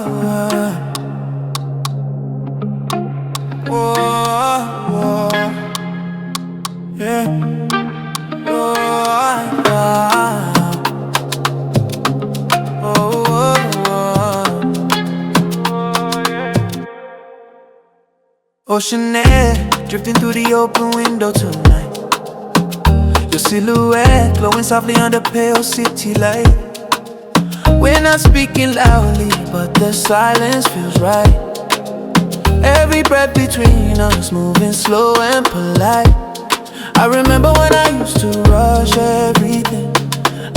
Yeah. Ocean air, drifting through the open window tonight. Your silhouette glowing softly under pale city light. We're not speaking loudly, but the silence feels right. Every breath between us moving slow and polite. I remember when I used to rush everything.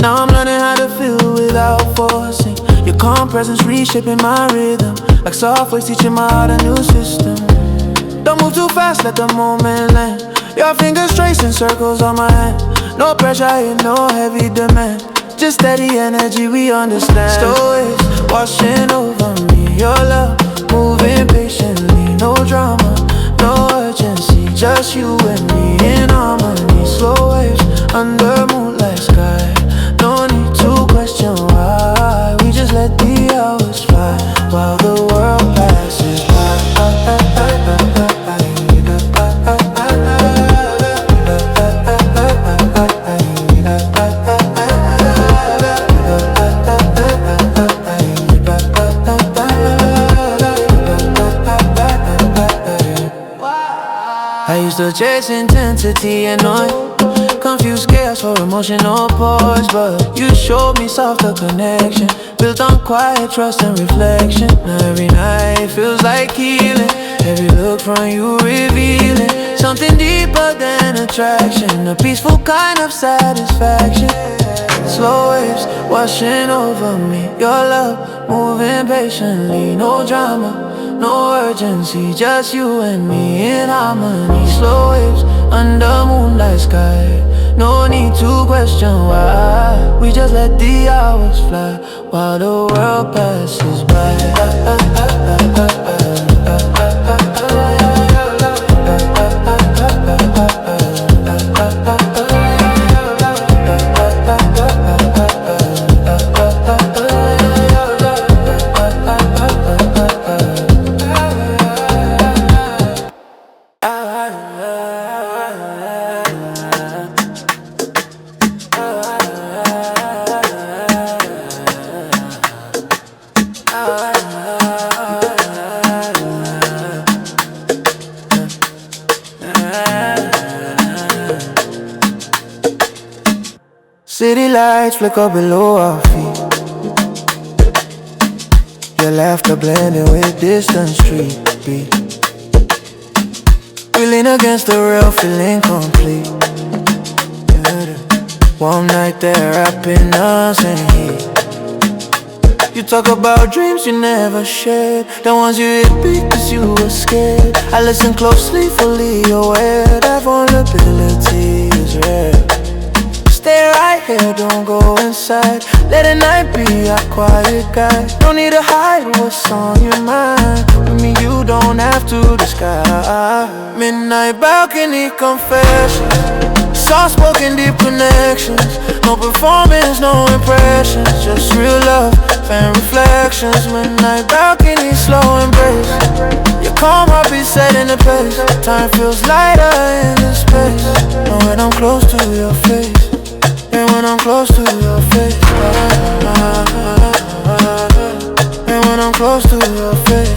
Now I'm learning how to feel without forcing. Your calm presence reshaping my rhythm, like soft waves teaching my heart a new system. Don't move too fast, let the moment land. Your fingers tracing circles on my hand. No pressure here, no heavy demand. Just steady energy, we understand. Stories washing over me. Your love moving patiently. No drama, no urgency. Just you and me in harmony. Slow waves under moonlight sky. No need to question why. We just let the hours fly while the world passes by. I used to chase intensity and noise, confuse chaos for emotional pause. But you showed me softer connection, built on quiet trust and reflection. Every night feels like healing, every look from you revealing something deeper than attraction, a peaceful kind of satisfaction. Slow waves washing over me. Your love moving patiently. No drama, no urgency. Just you and me in harmony. Slow waves under moonlight sky. No need to question why. We just let the hours fly while the world passes by. City lights flicker below our feet. Your laughter blending with distant street beat. We lean against the rail, feeling complete. Warm night there, wrapping us in heat. You talk about dreams you never shared, the ones you hid because you were scared. I listen closely, fully aware that vulnerability is rare. Stay right here, don't go inside. Let the night be our quiet guide. Don't need to hide what's on your mind. With me you don't have to disguise. Midnight balcony confessions, soft-spoken deep connections. No performance, no impressions, just real love and reflections. Midnight balcony, slow embrace. Your calm heartbeat setting the pace. Time feels lighter in this space. And when I'm close to your face, and when I'm close to your face, and when I'm close to your face,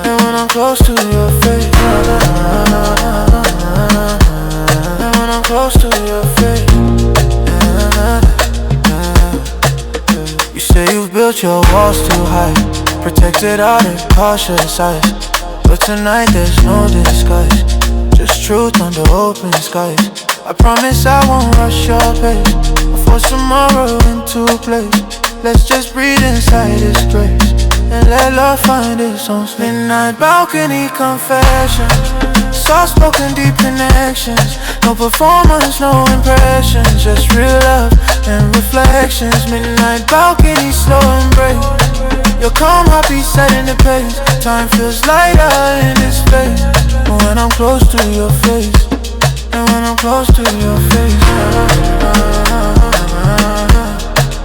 and when I'm close to your face, and when I'm close to your face. You say you've built your walls too high, protected all the cautious eyes, but tonight there's no disguise, just truth under open skies. I promise I won't rush your pace. I'll force tomorrow into place. Let's just breathe inside this grace and let love find its own space. Midnight balcony confessions, soft-spoken deep connections. No performance, no impressions, just real love and reflections. Midnight balcony, slow embrace. Your calm heartbeat setting the pace. Time feels lighter in this space. When I'm close to your face, and when I'm close to your face,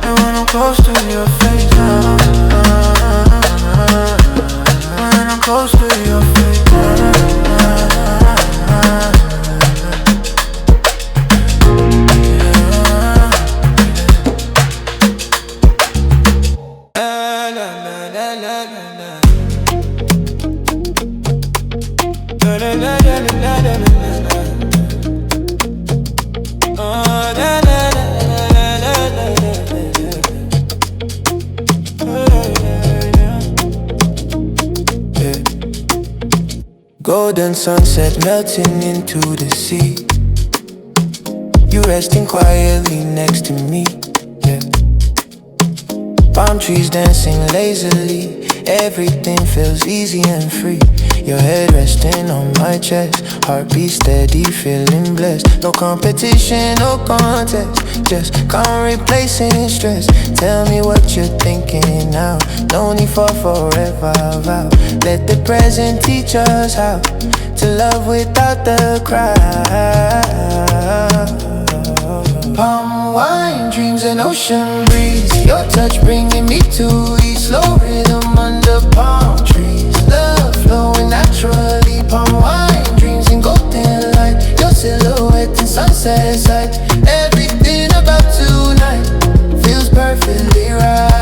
and when I'm close to your face, when I'm close to your face, golden sunset melting into the sea. You resting quietly next to me, yeah. Palm trees dancing lazily. Everything feels easy and free. Your head resting on my chest, heartbeat steady, feeling blessed. No competition, no contest, just calm replacing stress. Tell me what you're thinking now. No need for forever vow. Let the present teach us how to love without the crowd. Palm wine, dreams and ocean breeze. Your touch bringing me to ease. Slow rhythm under palm trees. Love flowing naturally. Palm wine, dreams in golden light. Your silhouette in sunset sight. Everything about tonight feels perfectly right.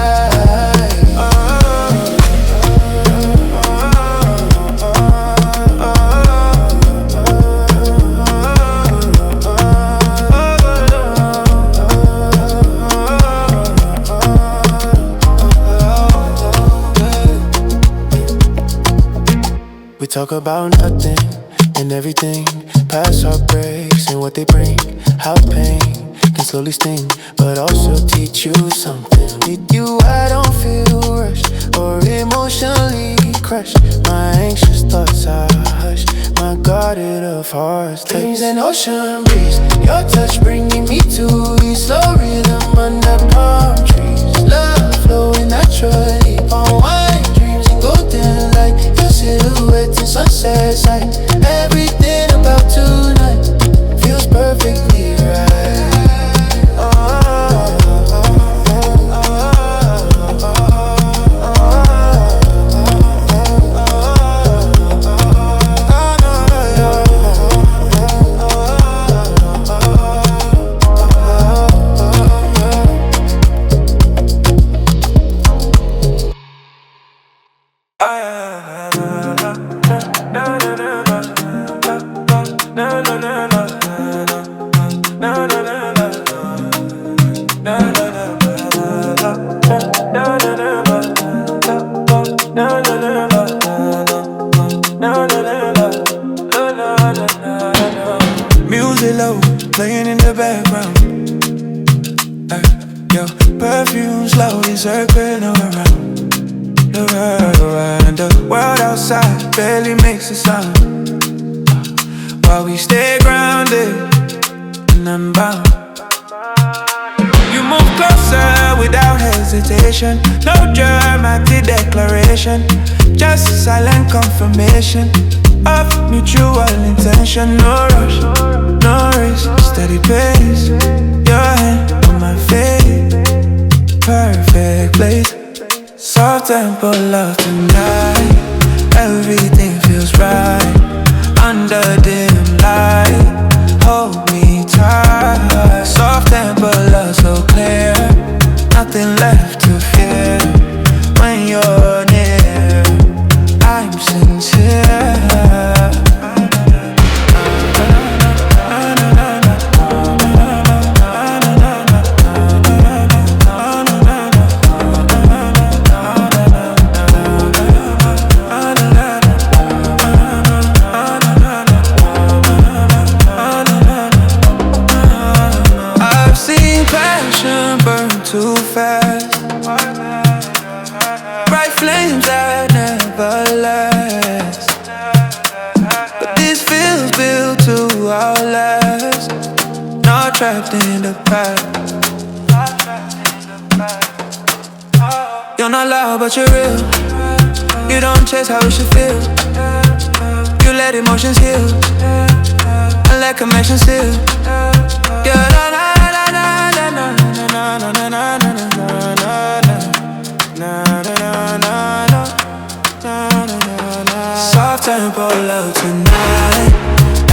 We talk about nothing and everything, past heartbreaks and what they bring. How pain can slowly sting, but also teach you something. With you I don't feel rushed or emotionally crushed. My anxious thoughts are hushed, my guarded of hearts. Dreams and ocean breeze. Your touch bringing me to ease. Slow rhythm under palm trees. Love flowing naturally. Palm wine, dreams in golden light. Your silhouette in sunset sight. Everything about tonight feels perfectly right. Music low, playing in the background. Your perfume slowly circling around the world, the world outside barely makes a sound, while we stay grounded and unbound. You move closer without hesitation. No dramatic declaration, just silent confirmation of mutual intention. No rush, no race, steady pace. Your hand on my face, perfect place. Soft tempo love tonight. Everything feels right under dim light. Hold me tight. Soft tempo love so clear. Nothing left to fear when you're near. I'm sincere. Too fast, bright flames that never last. But this feels built to outlast. Not trapped in the past. You're not loud but you're real. You don't chase how it should feel. You let emotions heal and let connection still. You're not na na na na na na na na na na. tempo love tonight.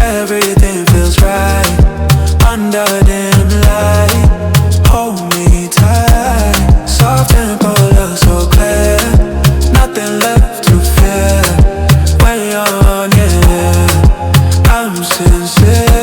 Everything feels right under dim light. Hold me tight. Soft tempo love so clear. Nothing left to fear. When you're on, yeah, I'm sincere.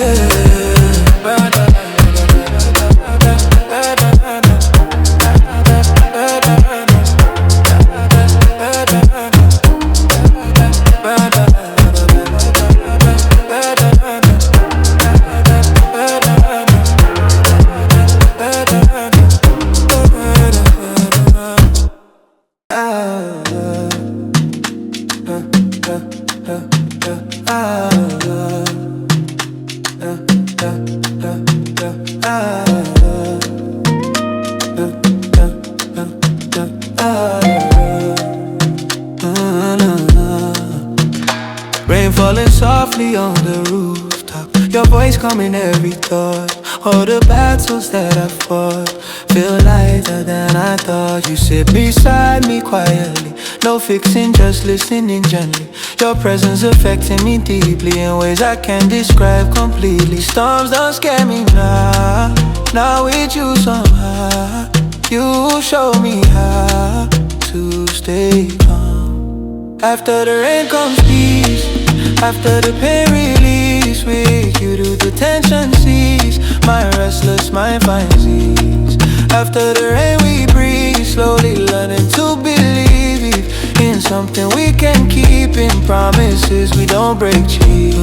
Rain falling softly on the rooftop. Your voice calming every thought. All the battles that I fought feel lighter than I thought. You sit beside me quietly. No fixing, just listening gently. Your presence affecting me deeply in ways I can't describe completely. Storms don't scare me now. Now with you somehow, you show me how to stay calm. After the rain comes peace. After the pain release, with you do the tension cease. My restless mind finds ease. After the rain we breathe, slowly learning to believe in something we can keep, in promises we don't break cheap.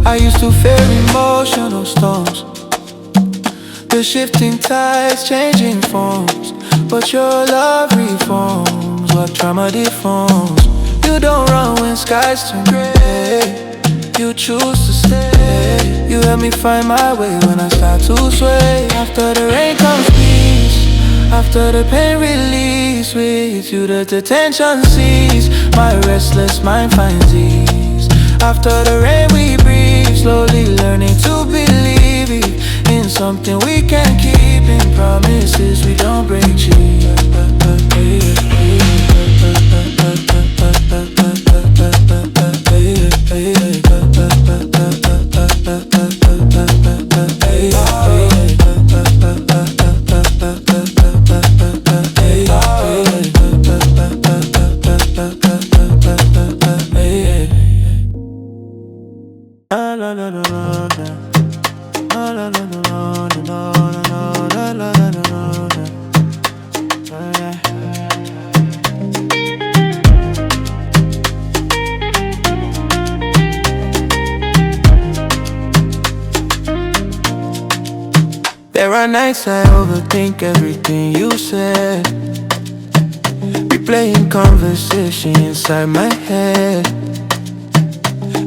I used to fear emotional storms, the shifting tides, changing forms. But your love reforms what trauma deforms. You don't run when skies turn gray. You choose to stay. You help me find my way when I start to sway. After the rain comes peace. After the pain release, with you the tension cease. My restless mind finds ease. After the rain we breathe, slowly learning to believe in something we can keep, in promises we don't break cheap. There are nights I overthink everything you said, replaying conversation inside my head,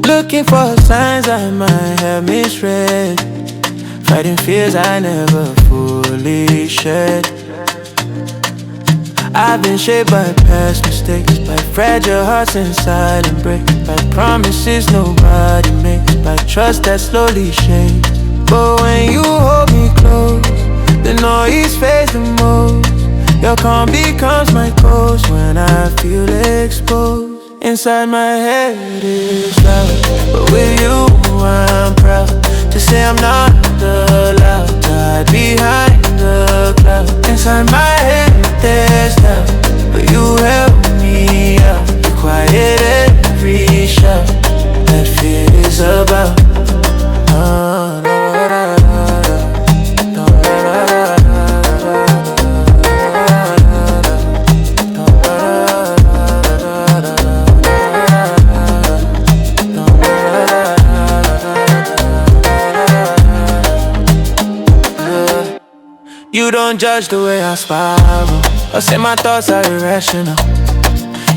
looking for signs I might have misread, fighting fears I never fully shared. I've been shaped by past mistakes, by fragile hearts and silent breaks, by promises nobody makes, by trust that slowly shakes. But when you hold me close, the noise fades the most. Your calm becomes my ghost when I feel exposed. Inside my head is loud, but with you I'm proud to say I'm not allowed to hide behind the cloud. Inside my head there's doubt, but you help me out. You quiet every shout that fear is about. You don't judge the way I spiral, or say my thoughts are irrational.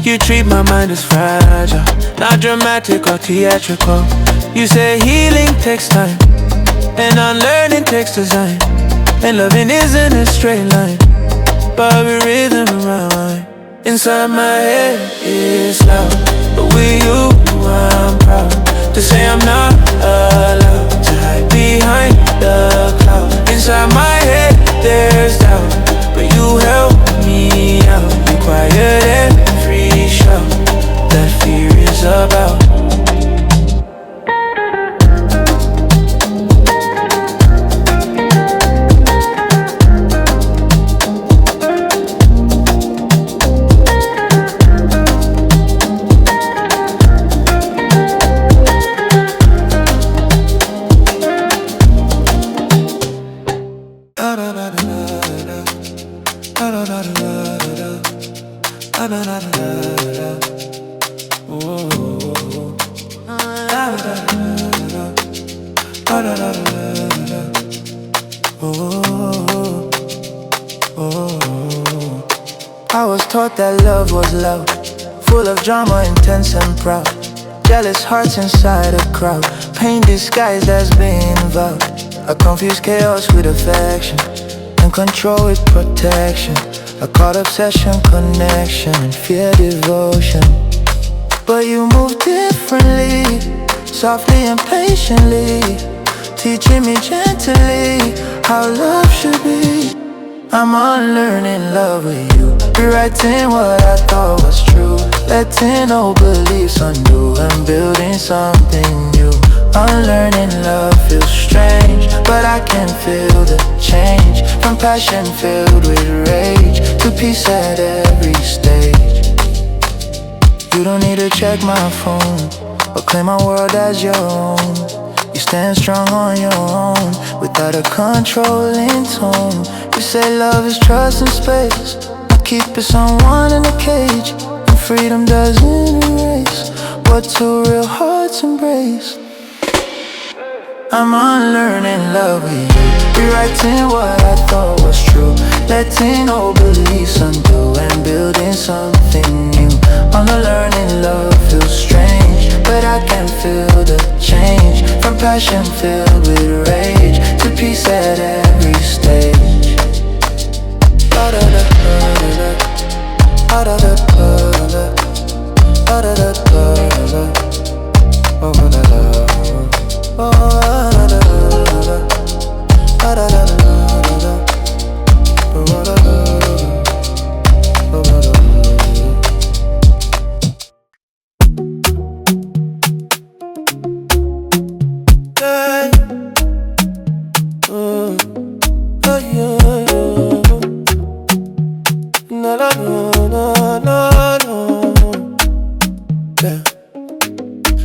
You treat my mind as fragile, not dramatic or theatrical. You say healing takes time, and unlearning takes design, and loving isn't a straight line, but with rhythm and rhyme. Inside my head it's loud, but with you I'm proud to say I'm not allowed to hide behind the cloud. Inside my head there's doubt, but you help me out. You quiet every shout that fear is about. I was taught that love was loud, full of drama, intense and proud. Jealous hearts inside a crowd, pain disguised as being vowed. I confuse chaos with affection, and control with protection. I caught obsession, connection, and fear devotion. But you move differently, softly and patiently, teaching me gently how love should be. I'm unlearning love with you, rewriting what I thought was true, letting old beliefs undo and building something new. Unlearning love feels strange, but I can feel the change, from passion filled with rage to peace at every stage. You don't need to check my phone or claim my world as your own. You stand strong on your own without a controlling tone. You say love is trust and space, I keep it someone in a cage, and freedom doesn't erase what two real hearts embrace. I'm unlearning love with you, rewriting what I thought was true, letting old beliefs undo and building something new. Unlearning love feels strange, but I can feel the change, from passion filled with rage to peace at every stage.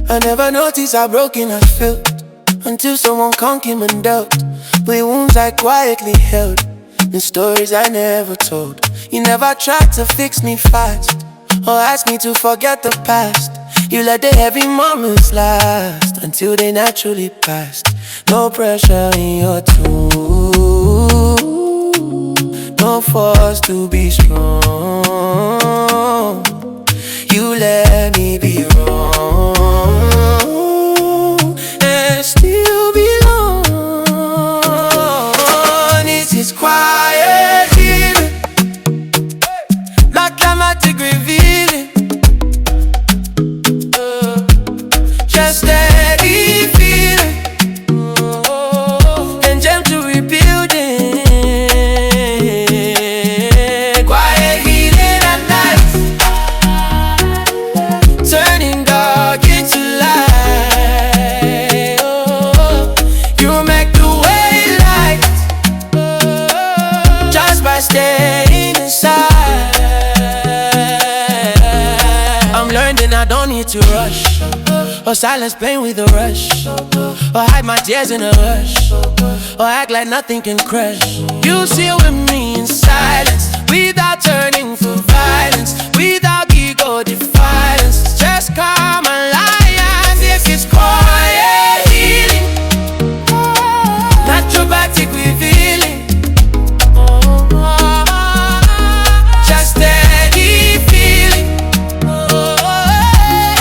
I never noticed how broken I felt until someone come came and dealt with wounds I quietly held, and stories I never told. You never tried to fix me fast or ask me to forget the past. You let the heavy moments last until they naturally passed. No pressure in your tune, no force to be strong. You let me be wrong and still belong. It's this quiet feeling, not climatic revealing, just steady feeling and gentle rebuilding. Quiet healing at night, turning dark into light. You make the way light just by staying inside. I'm learning I don't need to rush or silence pain with a rush, or hide my tears in a hush, or act like nothing can crush. You sit with me in silence, without turning for violence, without ego defiance. Just calm alliance. If it's quiet healing, naturopathic revealing, just steady feeling,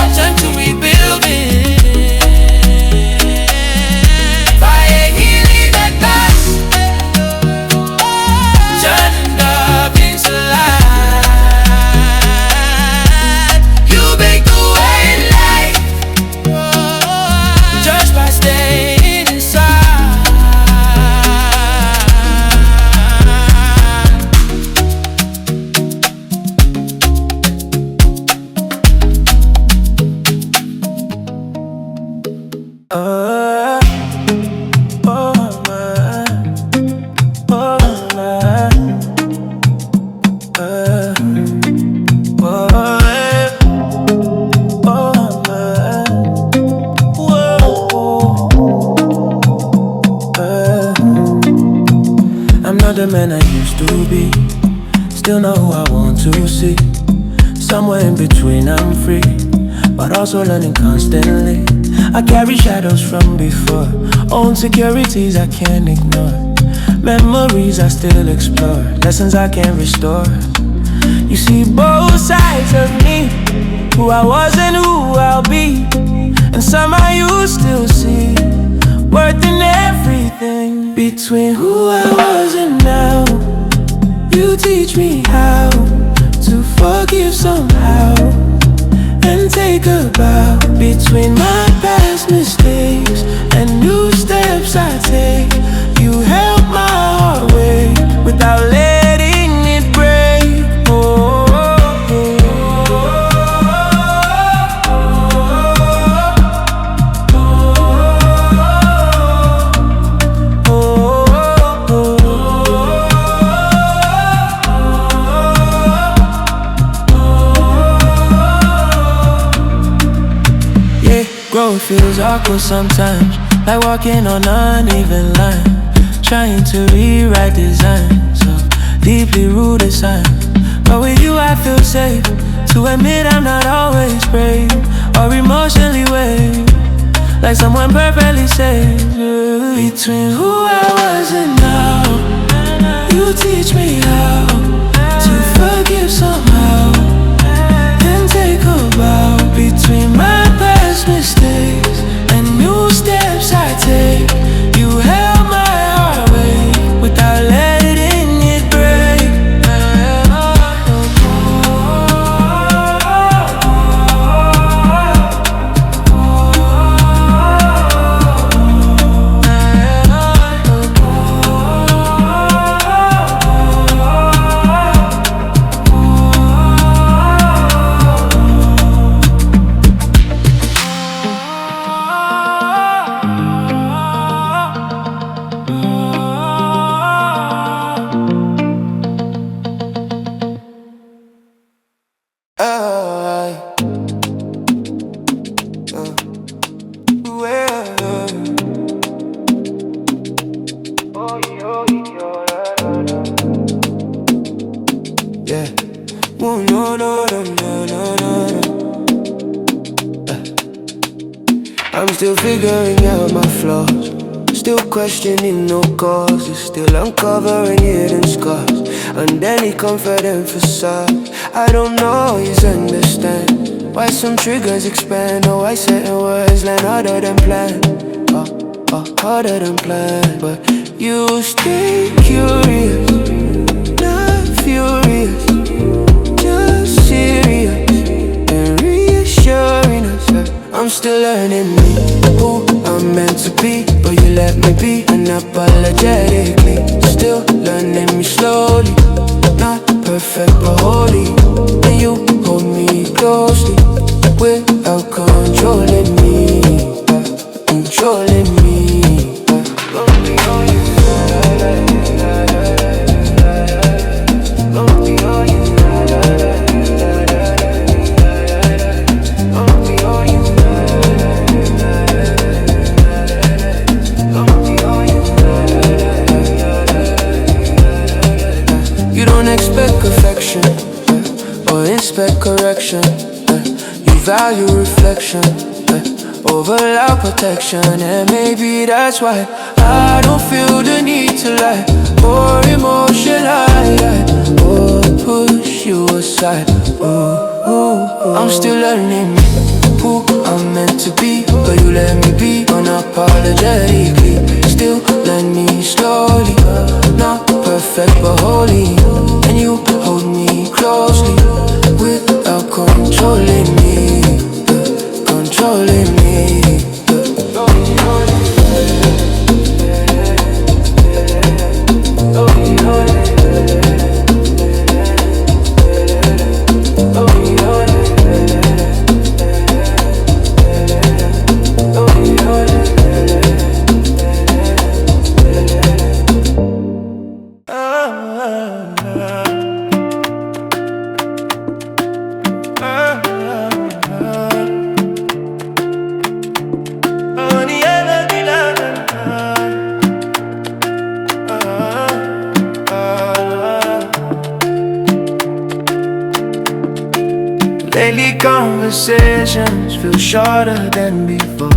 attempt to rebuilding. Fire healing that lasts, turning dark into light. Not the man I used to be, still know who I want to see. Somewhere in between I'm free, but also learning constantly. I carry shadows from before, own insecurities I can't ignore. Memories I still explore, lessons I can't restore. You see both sides of me, who I was and who I'll be. And somehow you still see worth in everything. Between who I was and now, you teach me how to forgive somehow and take a bow. Between my past mistakes and new steps I take, you help my heart wait without letting it break. Oh, oh, yeah, growth feels awkward sometimes, like walking on an uneven line. Trying to rewrite design, so deeply rooted sign. But with you I feel safe to admit I'm not always brave or emotionally weighed, like someone perfectly safe. Between who I was and now, you teach me how to forgive somehow and take a bow. Between my past mistakes and new steps I take, you held my heart wait without letting it break. Yeah. Oh, no, no, no, no, no, no. I'm still figuring out my flaws, still questioning no causes, still uncovering hidden scars underneath confident facade. I don't always understand why some triggers expand, or why certain words land harder than planned, harder than planned. But you stay curious, not furious, just serious and reassuring us that I'm still learning me, who I'm meant to be. But you let me be unapologetically, still learning me slowly, not perfect but holy. And you hold me closely without controlling me, controlling me. You don't expect perfection or inspect correction. You value reflection over loud protection. And maybe that's why I don't feel the need to lie or emotionalize or push you aside. I'm still learning who I'm meant to be, but you let me be unapologetically, still learn me slowly, not perfect but holy. And you hold me closely without controlling me, controlling me. Daily conversations feel shorter than before.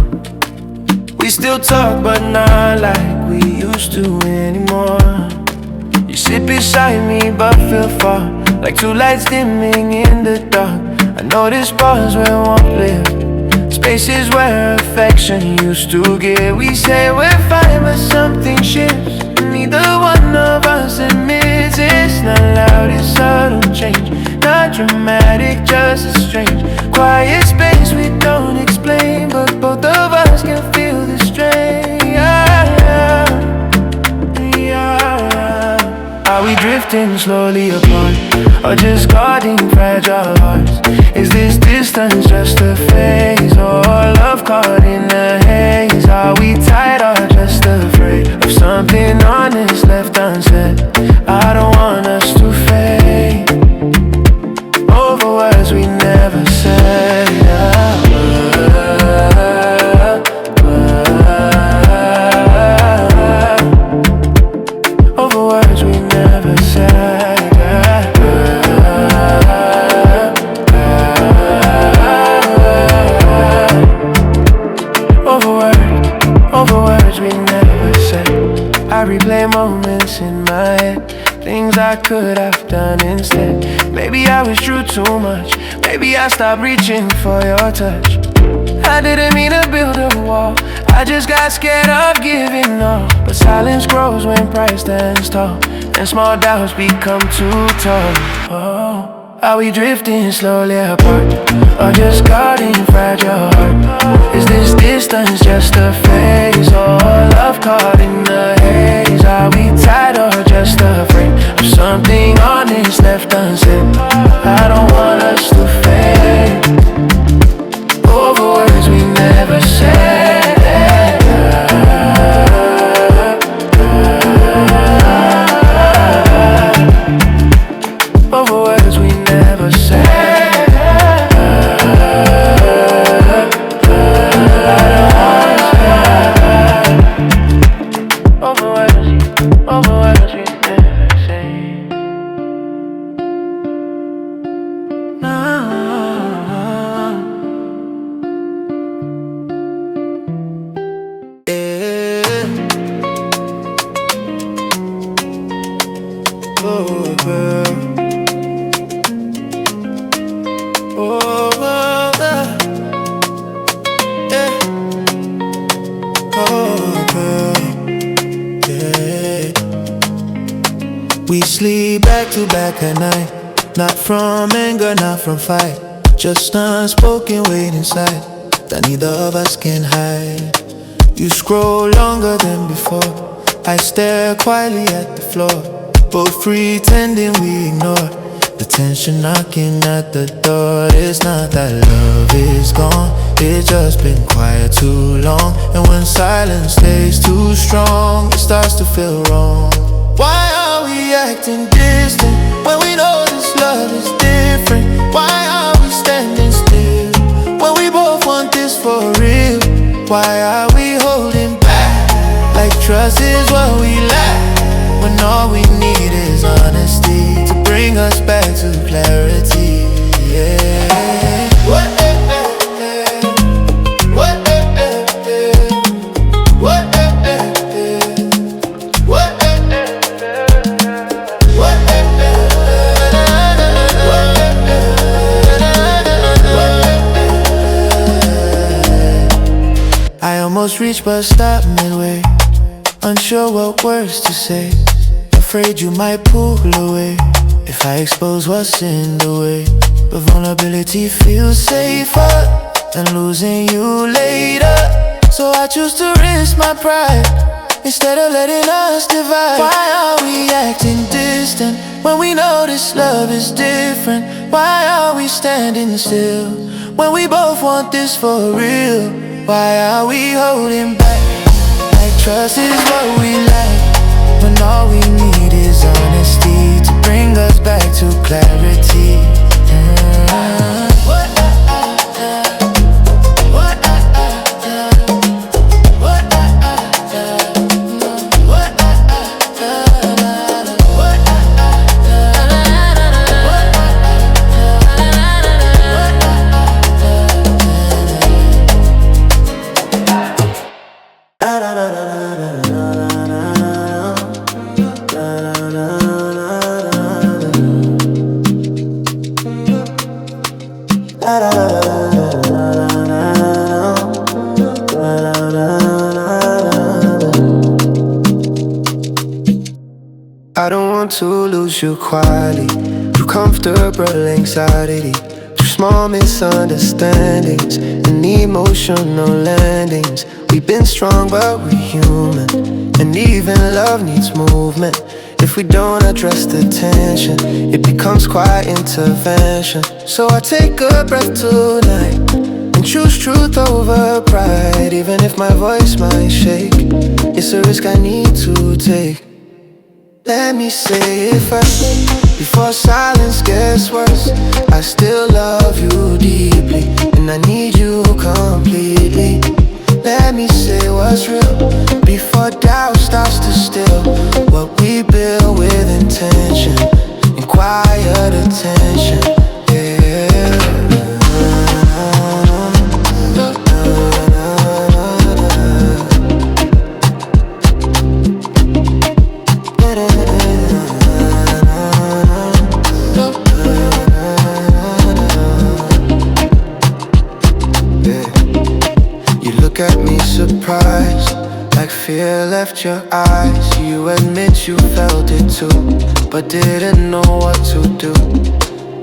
We still talk but not like we used to anymore. You sit beside me but feel far, like two lights dimming in the dark. I notice bars where warmth live, spaces where affection used to give. We say we're fine but something shifts. Neither one of us admits it's not loud, it's subtle change. Not dramatic, just a strange quiet space we don't explain, but both of us can feel the strain. Are we drifting slowly apart, or just guarding fragile hearts? Is this distance just a phase, or love caught in the haze? Are we tired or just afraid of something honest left unsaid? I don't want us to fade over words we never said. Over words we never said. Over words we never said. I replay moments in my head, things I could have done instead. Maybe I was true too much, maybe I stopped reaching for your touch. I didn't mean to build a wall, I just got scared of giving up. But silence grows when pride stands tall, and small doubts become too tall. Oh. Are we drifting slowly apart, or just guarding fragile heart? Is this distance just a phase, or love caught in the haze? Are we tired or just afraid of something honest left unsaid? I don't want us to fade over words we never said. Over words we never said. Over words we never said. Oh, girl. Oh, yeah. Oh, girl. Yeah. We sleep back to back at night, not from anger, not from fight, just unspoken weight inside that neither of us can hide. You scroll longer than before, I stare quietly at the floor, both pretending we ignore the tension knocking at the door. It's not that love is gone, it's just been quiet too long. And when silence stays too strong, it starts to feel wrong. Why are we acting distant when we know this love is different? Why are we standing still when we both want this for real? Why are we holding back like trust is what we lack, when all we need is honesty to bring us back to clarity? Yeah. What? I almost reached but stopped midway, unsure what words to say, afraid you might pull away if I expose what's in the way. But vulnerability feels safer than losing you later, so I choose to risk my pride instead of letting us divide. Why are we acting distant when we know this love is different? Why are we standing still when we both want this for real? Why are we holding back like trust is what we lack, when all we need is honesty to bring us back to clarity? I don't want to lose you quietly. Too comfortable anxiety, too small misunderstandings and emotional landings. We've been strong but we're human, and even love needs movement. If we don't address the tension, it becomes quiet intervention. So I take a breath tonight and choose truth over pride. Even if my voice might shake, it's a risk I need to take. Let me say it first, before silence gets worse. I still love you deeply, and I need you completely. Let me say what's real, before doubt starts to steal what we build with intention and quiet attention. Look at me surprised, like fear left your eyes. You admit you felt it too, but didn't know what to do.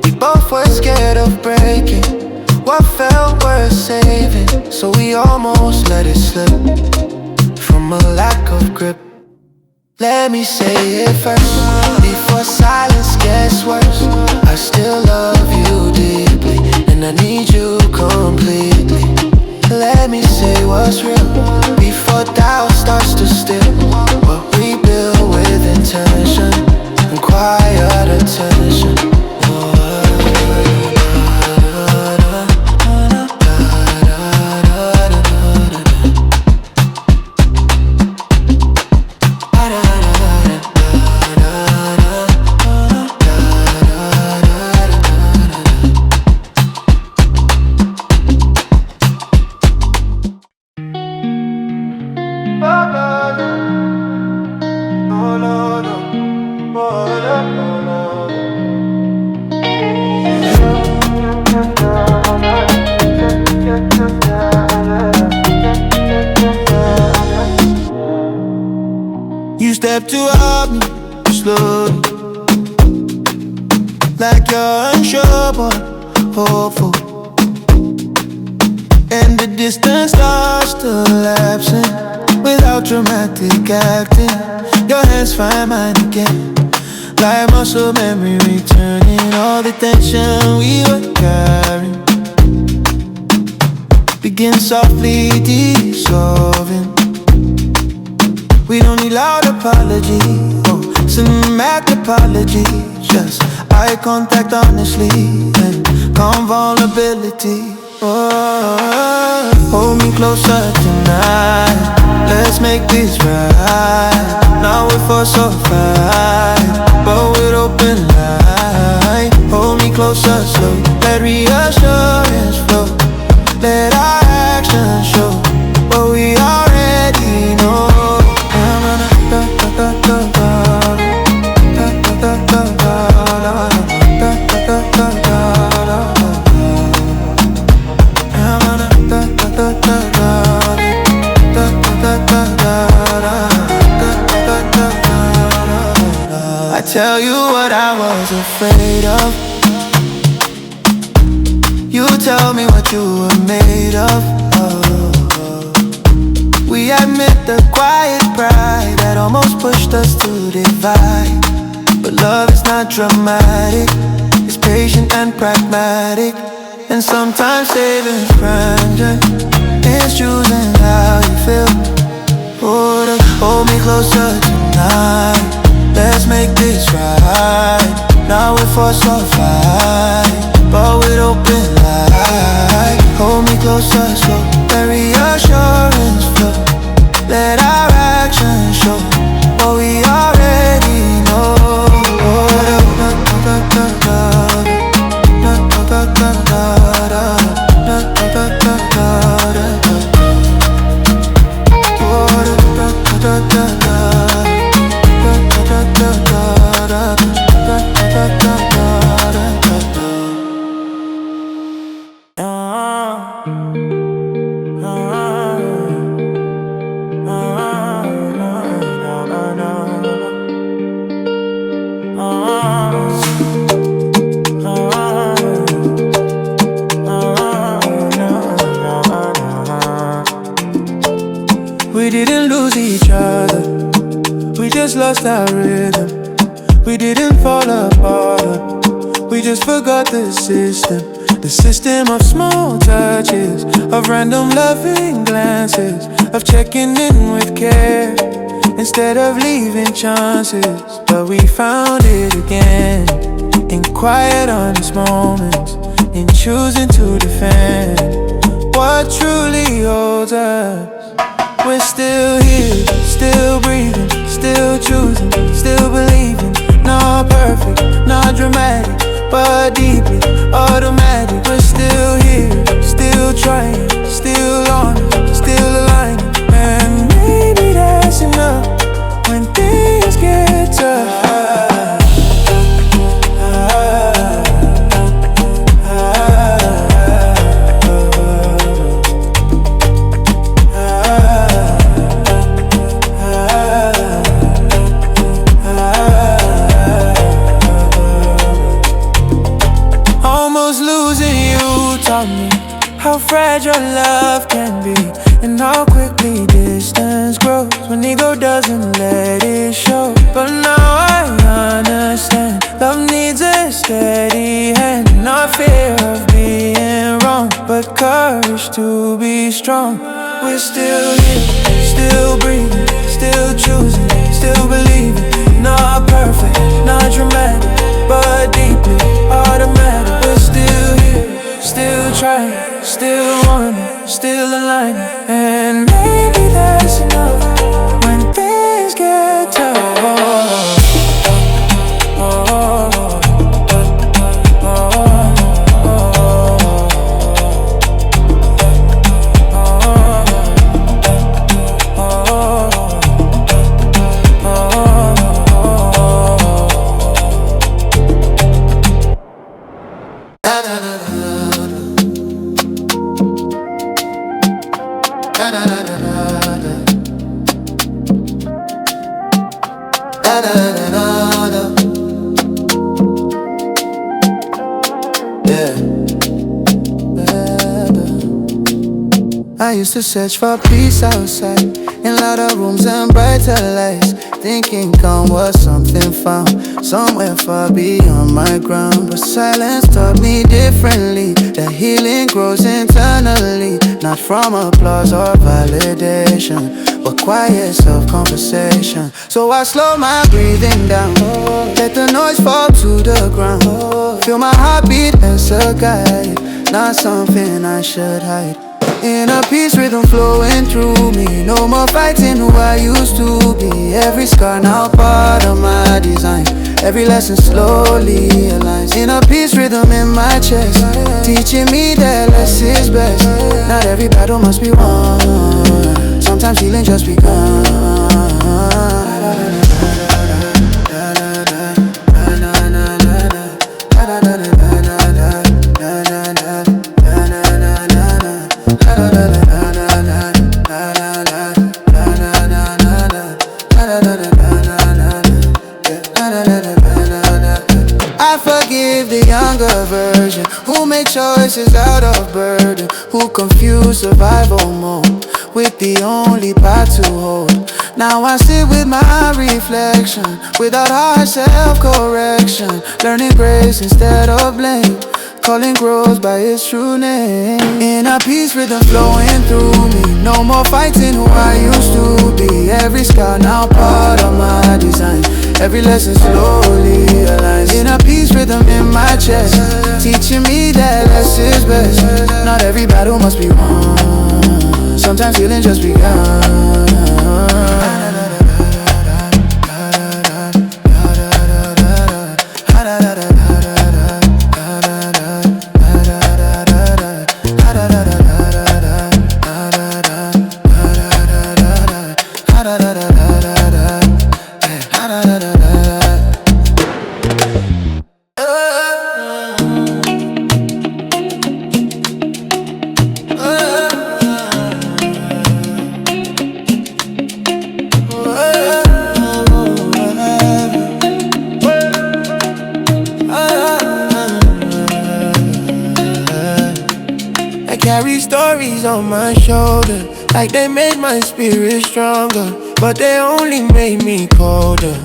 We both were scared of breaking what felt worth saving, so we almost let it slip from a lack of grip. Let me say it first, before silence gets worse. I still love you deeply, and I need you completely. Let me say what's real, before doubt starts to steal what we build with intention and quiet attention. You step toward me slowly, like you're unsure but hopeful, and the distance starts to lapsing without dramatic acting. Your hands find mine again, like muscle memory returning. All the tension we were carrying begin softly dissolving. We don't need loud apology, oh, cinematic apology. Just eye contact honestly and calm vulnerability. Oh, hold me closer tonight, let's make this right. Now we're for so fine, but with open light. Hold me closer slow, let reassurance flow. Let our actions show what we already know. I tell you what I was afraid of, you tell me what you were made of. We admit the quiet pride that almost pushed us to divide. But love is not dramatic, it's patient and pragmatic. And sometimes saving friendship is choosing how you feel. Hold me closer tonight, let's make this right. Now we're for so fine, but with open light. Hold me closer slow, let reassurance flow. Let our actions show what we already know. We didn't lose each other, we just lost our rhythm. We didn't fall apart, we just forgot the system. The system of small touches, of random loving glances, of checking in with care instead of leaving chances. But we found it again, in quiet honest moments, in choosing to defend what truly holds us. We're still here, still breathing, still choosing, still believing. Not perfect, not dramatic, but deeply automatic. We're still here, still trying, still honest, still aligning. And maybe that's enough when things get tough. How fragile love can be, and how quickly distance grows when ego doesn't let it show. But now I understand, love needs a steady hand, not fear of being wrong, but courage to be strong. We're still here, still breathing, still choosing, still believing. Not perfect, not dramatic, but deeply automatic. We're still here, still trying, still wanting, still aligning. And maybe that's enough when things get tough. I used to search for peace outside, in louder rooms and brighter lights, thinking calm was something found somewhere far beyond my ground. But silence taught me differently, that healing grows internally, not from applause or validation, but quiet self-conversation. So I slow my breathing down, let the noise fall to the ground, feel my heartbeat as a guide, not something I should hide. Inner peace, rhythm flowing through me. No more fighting who I used to be. Every scar now part of my design. Every lesson slowly aligns. Inner peace, rhythm in my chest, teaching me that less is best. Not every battle must be won, sometimes healing just begun. I forgive the younger version who made choices out of burden, who confused survival mode with the only path to hold. Now I sit with my reflection, without harsh self-correction, learning grace instead of blame, calling growth by its true name. Inner peace, rhythm flowing through me. No more fighting who I used to be. Every scar now part of my design. Every lesson slowly aligns. Inner peace, rhythm in my chest, teaching me that less is best. Not every battle must be won, sometimes healing just begun. Carry stories on my shoulder, Like they made my spirit stronger, but they only made me colder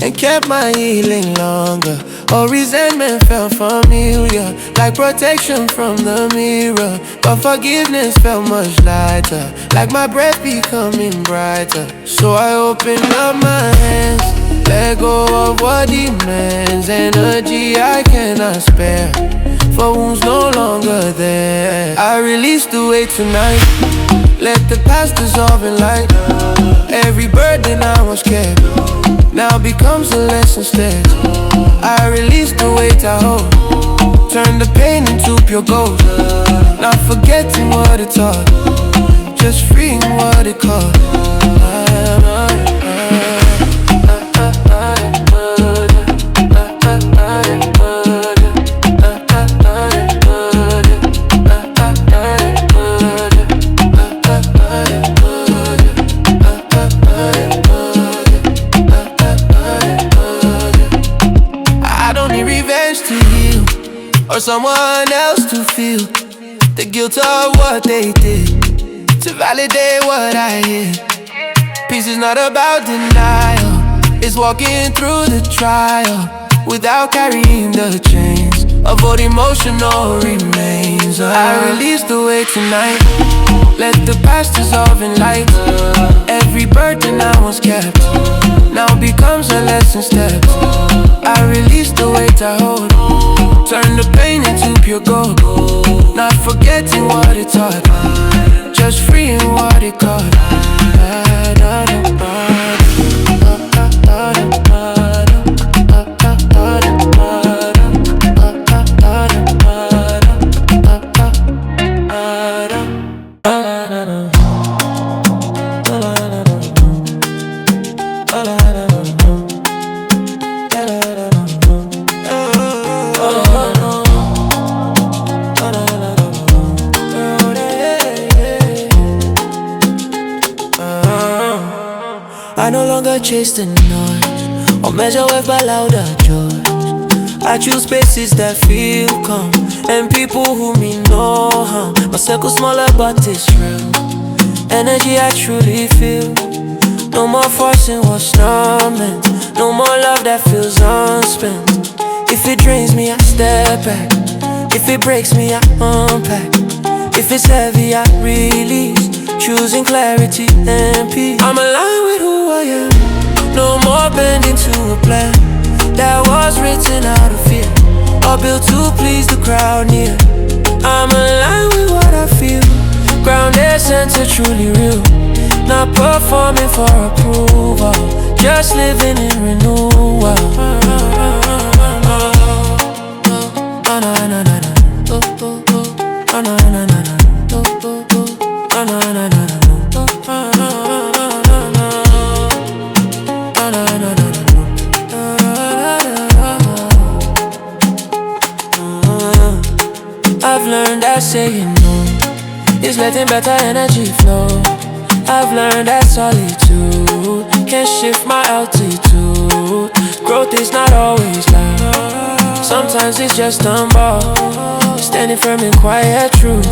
and kept my healing longer. All resentment felt familiar, like protection from the mirror. But forgiveness felt much lighter, like my breath becoming brighter. So I opened up my hands, let go of what demands energy I cannot spare, for wounds no longer there. I release the weight tonight, let the past dissolve in light. Every burden I once kept now becomes a lesson instead. I release the weight I hold, turn the pain into pure gold. Not forgetting what it taught, just freeing what it caught. Or someone else to feel the guilt of what they did, to validate what I hear. Peace is not about denial, it's walking through the trial without carrying the chains of what emotional remains. I release the weight tonight, let the past dissolve in light. Every burden I once kept now becomes a lesson step. I release the weight I hold, turn the pain into pure gold. Not forgetting what it taught, just freeing what it caught. I no longer chase the noise or measure with by louder joy. I choose spaces that feel calm and people who mean no harm. My circle smaller but it's real, energy I truly feel. No more forcing what's not meant, no more love that feels unspent. If it drains me I step back, if it breaks me I unpack. If it's heavy I release, choosing clarity and peace. I'm aligned with who I am, no more bending to a plan that was written out of fear or built to please the crowd near. I'm aligned with what I feel, grounded, centered, truly real. Not performing for approval, just living in renewal. I've learned that saying no is letting better energy flow. I've learned that solitude can shift my altitude. Growth is not always loud, sometimes it's just humble, standing firm in quiet truth,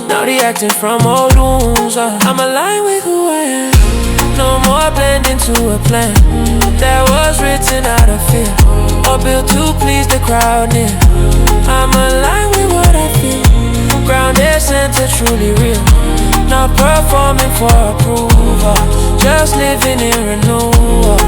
not reacting from old wounds. I'm aligned with who I am, no more blending to a plan that was written out of fear or built to please the crowd near. I'm aligned with what I feel, grounded, centered, truly real. Not performing for approval, just living in renewal.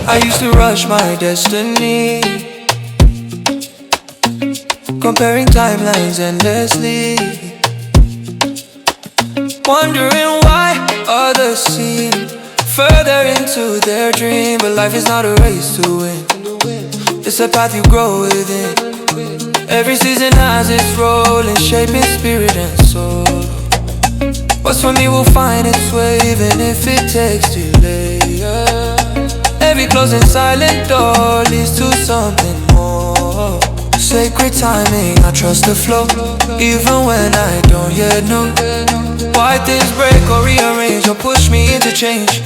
I used to rush my destiny, comparing timelines endlessly, wondering why others seem further into their dream. But life is not a race to win, it's a path you grow within. Every season has its role in shaping spirit and soul. What's for me will find its way, even if it takes delay. Every closing silent door leads to something more. Sacred timing, I trust the flow, even when I don't yet know why things break or rearrange or push me into change.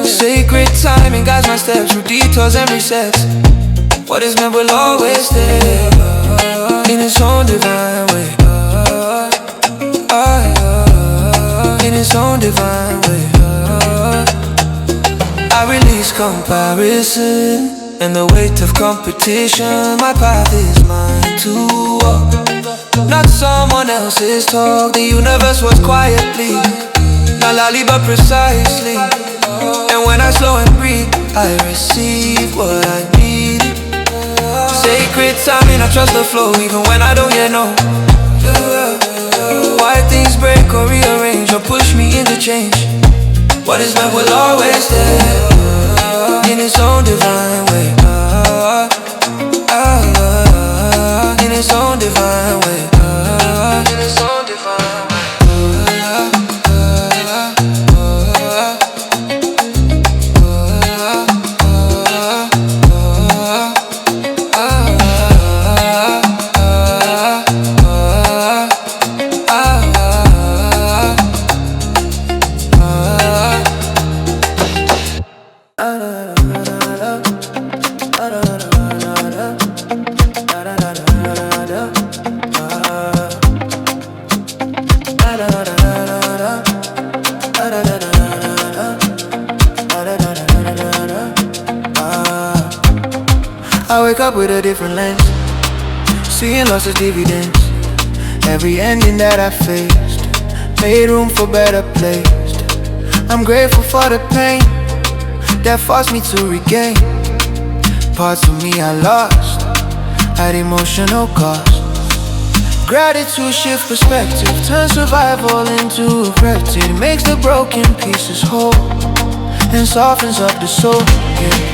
Sacred timing guides my steps through detours and resets. What is meant will always stay in its own divine way. In its own divine way. I release comparison and the weight of competition. My path is mine to walk, not someone else's talk. The universe was quietly, not loudly but precisely. And when I slow and breathe, I receive what I need. Sacred timing, I trust the flow, even when I don't yet know why things break or rearrange or push me into change. What is meant will always stay in its own divine way. In its own divine way. In its own divine way. I wake up with a different lens, seeing loss as dividends. Every ending that I faced made room for better placed. I'm grateful for the pain that forced me to regain parts of me I lost at emotional cost. Gratitude shift perspective, turn survival into a practice. It makes the broken pieces whole and softens up the soul, yeah.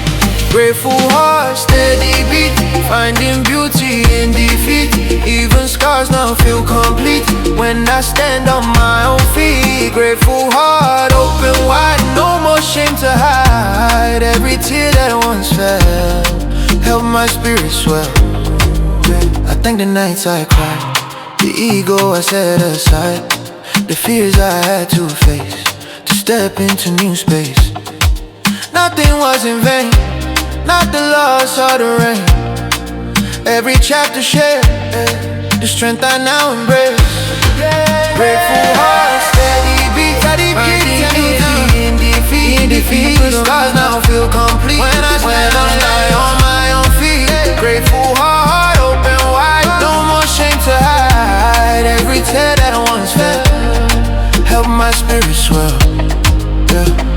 Grateful heart, steady beat, finding beauty in defeat. Even scars now feel complete when I stand on my own feet. Grateful heart, open wide, no more shame to hide. Every tear that once fell helped my spirit swell. I thank the nights I cried, the ego I set aside, the fears I had to face to step into new space. Nothing was in vain, not the loss or the rain. Every chapter shared the strength I now embrace. Grateful heart, steady beat, finding beauty in defeat. The scars now feel complete when I lie on my own feet. Grateful heart, open wide, no more shame to hide. Every tear that once fell helped my spirit swell, yeah.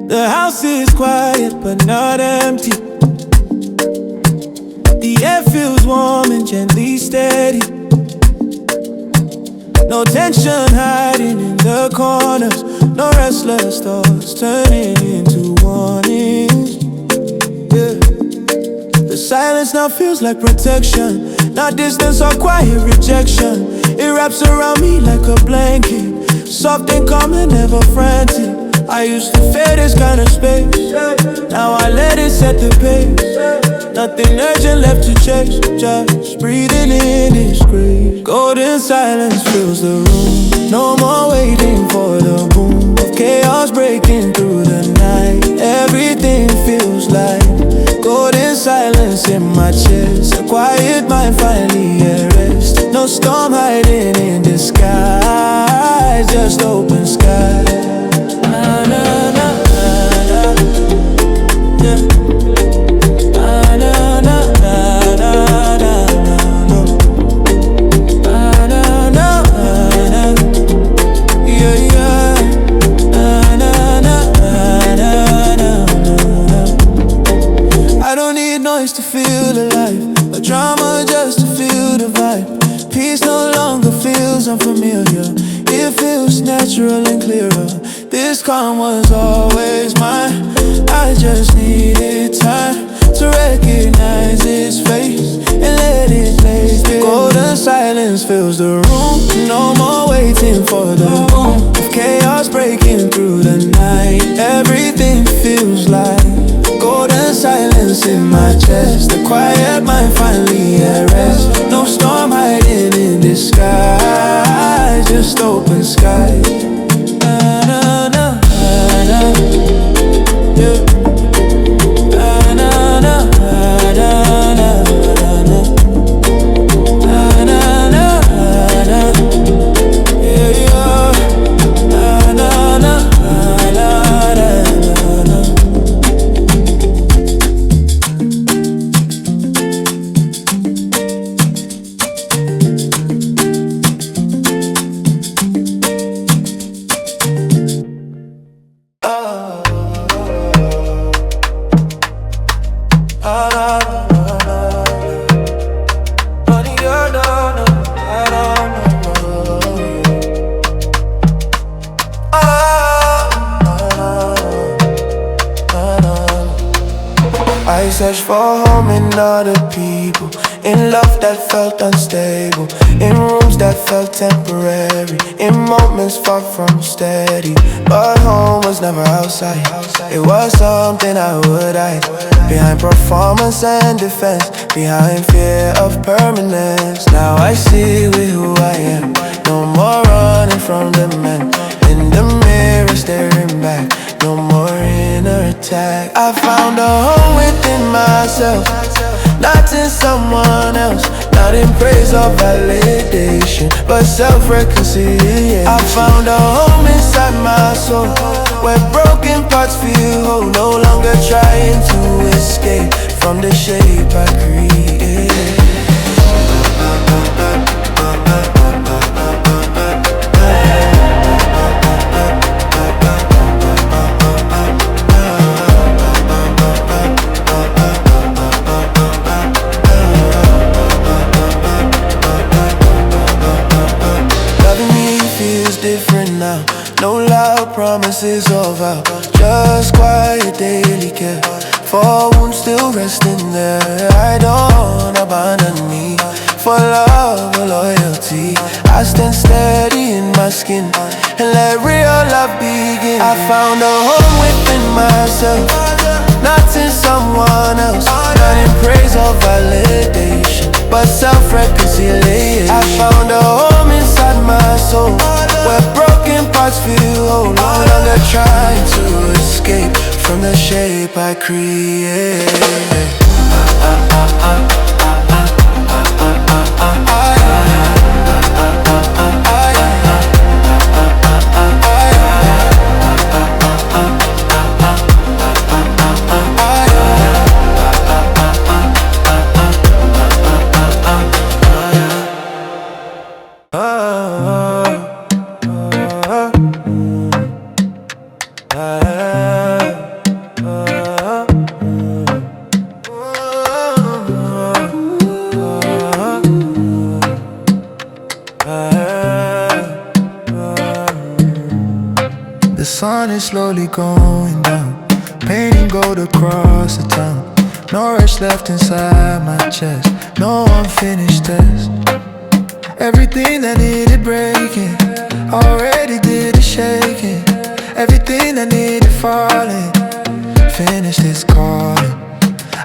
The house is quiet but not empty. The air feels warm and gently steady. No tension hiding in the corners, no restless thoughts turning into warnings, yeah. The silence now feels like protection, not distance or quiet rejection. It wraps around me like a blanket, soft and calm and never frantic. I used to fear this kind of space, now I let it set the pace. Nothing urgent left to chase, just breathing in this grace. Golden silence fills the room, no more waiting for the boom of chaos breaking through the night. Everything feels like golden silence in my chest. calm was always mine. I just needed time to recognize its face and let it play. Golden silence fills the room. No more waiting for the boom of chaos breaking through the night. Everything feels like golden silence in my chest. The quiet mind finally at rest. No storm hiding in disguise, just open sky. Na, na, na, na, yeah. Na, na, na, na, na, na. Na, na, na, na. Yeah, yeah. Na, na, na, na, na, na. I searched for home in other people, in love that felt unstable, in rooms that felt temporary, in moments far from steady. But home was never outside. It was something I would hide behind performance and defense, behind fear of permanence. Now I see with who I am. No more running from the man in the mirror staring back. No more inner attack. I found a home within myself, not in someone else. Not in praise or validation, but self-reconciliation. I found a home inside my soul, where broken parts feel whole. No longer trying to escape from the shape I created. Different now, no loud promises of vow, just quiet daily care for wounds still resting there. I don't abandon me for love or loyalty. I stand steady in my skin and let real love begin. I found a home within myself, not in someone else. Not in praise or validation, but self-reconciliation. I found a home inside my soul, where broken parts feel whole. No longer trying to escape from the shape I create. The sun is slowly going down, painting gold across the town. No rush left inside my chest, no unfinished test. Everything that needed breaking, already did the shaking. Everything that needed falling, finished its calling.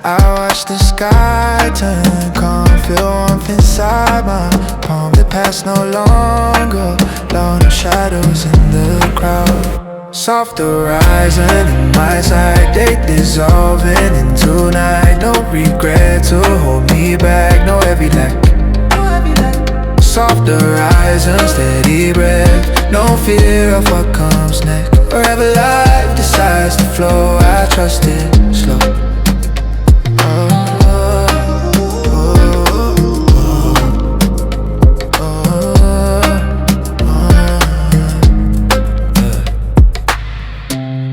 I watch the sky turn calm, feel warmth inside my palm. The past no longer, lone shadows in the crowd. Soft horizon in my sight, day dissolving into night. No regret to hold me back, no heavy lack. Soft horizon, steady breath, no fear of what comes next. Wherever life decides to flow, I trust it slow.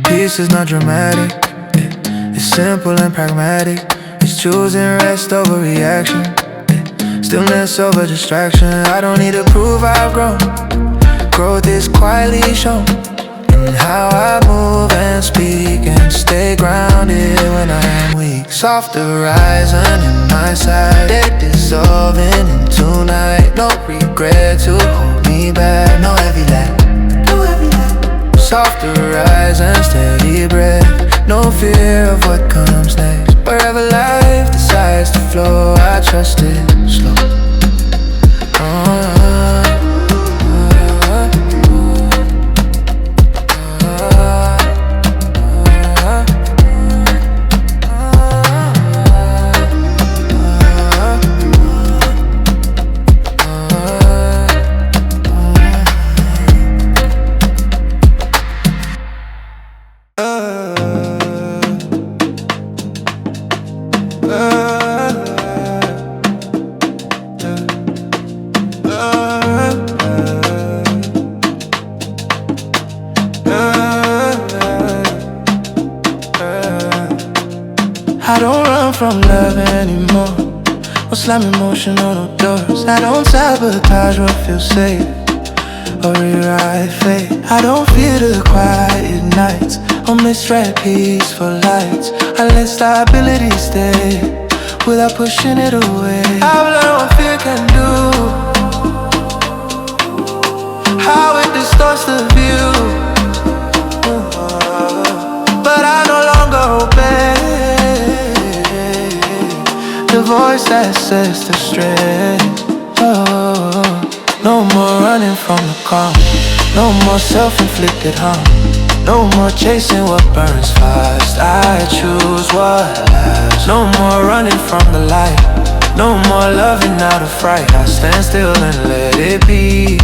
Peace is not dramatic, it's simple and pragmatic. It's choosing rest over reaction, stillness over distraction. I don't need to prove I've grown. Growth is quietly shown in in how I move and speak, and stay grounded when I am weak. Soft horizon in my side, it dissolving into night. No regret to hold me back, no heavy lap. Soft horizon, steady breath, no fear of what comes next. Wherever life decides to flow, I trust it slow. I don't run from love anymore, or slam emotional doors. I don't sabotage what feels safe, or rewrite fate. I don't fear the quiet nights, or misread peaceful lights. I let stability stay, without pushing it away. I've learned what fear can do, how it distorts the view. But I no longer obey the voice that says to stray. Oh, no more running from the calm, no more self-inflicted harm, no more chasing what burns fast. I choose what lasts. No more running from the light, no more loving out of fright. I stand still and let it be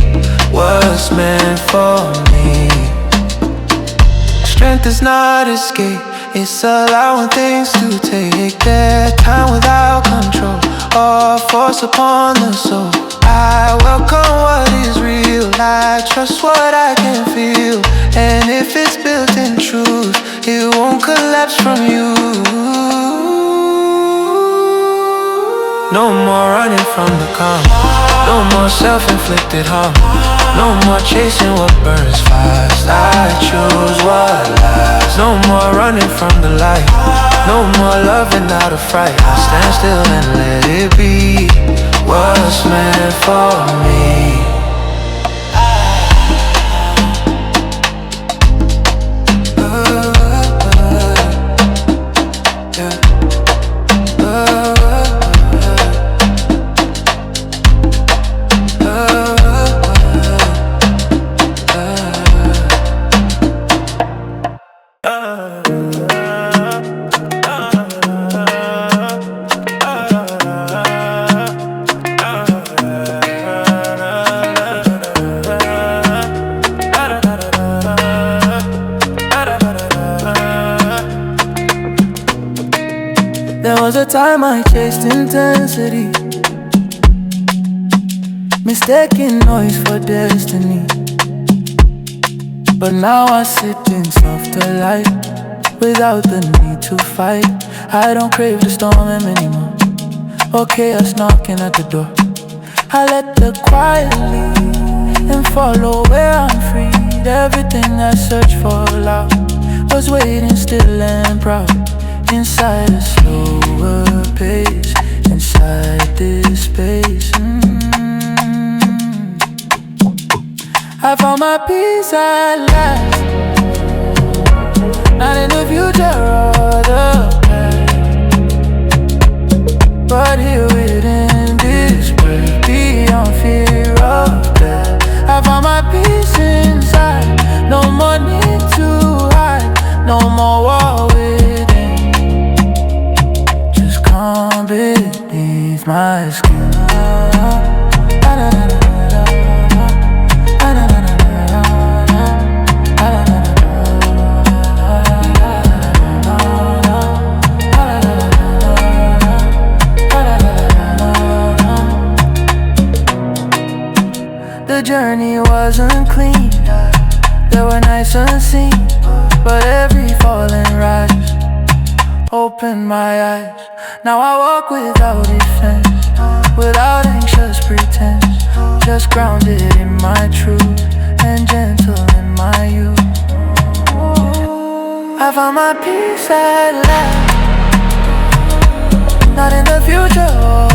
what's meant for me. Strength is not escape, it's allowing things to take their time without control or force upon the soul. I welcome what is real, I trust what I can feel, and if it's built in truth, it won't collapse from you. No more running from the calm, no more self-inflicted harm, no more chasing what burns fast. I choose what lasts. No more running from the light, no more loving out of fright. I stand still and let it be what's meant for me. There was a time I chased intensity, mistaking noise for destiny. But now I sit in softer light, without the need to fight. I don't crave the storm anymore, or chaos knocking at the door. I let the quiet lead and follow where I'm free. Everything I searched for loud was waiting still and proud, inside a slower pace, inside this space. I found my peace at last, not in the future or the past, but here within this breath, beyond fear of death. I found my peace inside, no more need to hide, no more war within, just calm beneath my skin. The journey wasn't clean, there were nights unseen, but every fall and rise opened my eyes. Now I walk without defense, without anxious pretense, just grounded in my truth and gentle in my youth. I found my peace at last. Not in the future or